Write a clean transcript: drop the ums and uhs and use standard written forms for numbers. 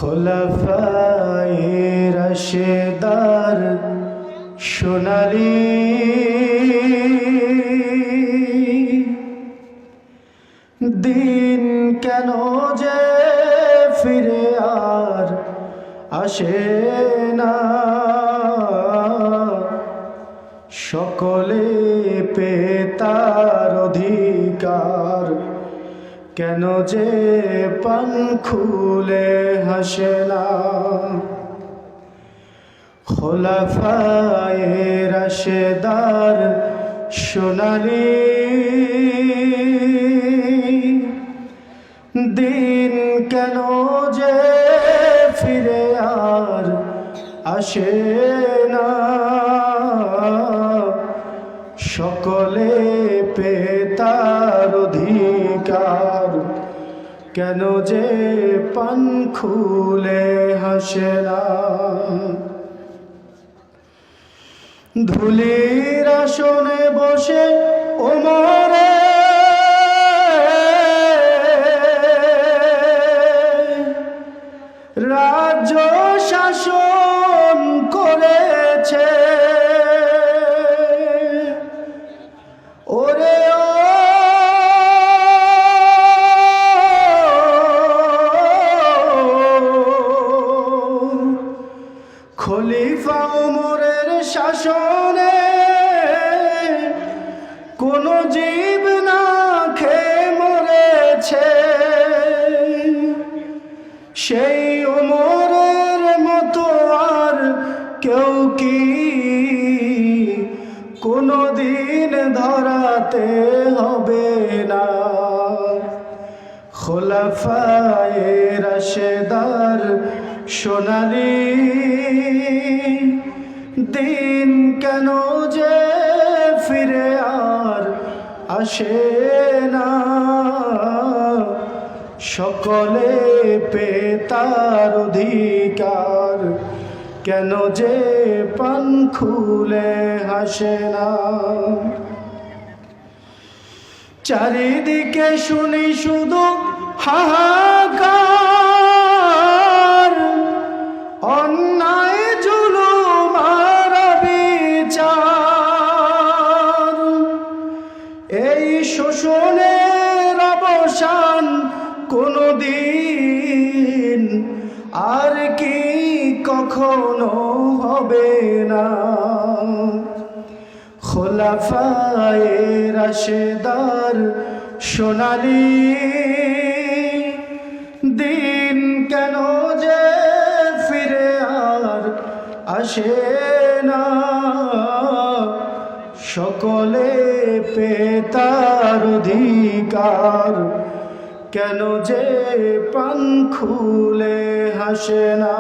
খোলাফায়ে রাশেদার সোনালী দিন কেন যে ফিরে আর আসে না, সকলে পেয়ে তার অধিকার কেন যে পান খুলে হাসে না। খোলাফায়ে রাশেদার সোনালী দিন কেন যে ফিরে আর আসে না, সকলে পেয়ে তার অধিকার কেন যে পান খুলে হাসে না। ধুলির আসনে বসে ওমরে রাজ্য শাসন করেছে, ওরে খলিফা ওমরের শাসনে কোন জীব না খেয়ে মরেছে, সেই ওমরের মতো আর কেউ কি কোনদিন ধরাতে হবে না। খোলাফায়ে রাশেদার সোনালী দিন কেন যে ফিরে আর আসে না, সকলে পেয়ে তার অধিকার কেন যে পান খুলে হাসে না। চারিদিকে শুনি শুধু হাহাকার, অন্যায় জুলুম আর বিচার, এই শোষণের অবসান কোনদিন আর কি কখনো হবে না। খোলাফায়ে রাশেদার সোনালী দিন কেন যে ফিরে আর আসে না, সকলে পেয়ে তার অধিকার কেন যে পান খুলে হাসে না।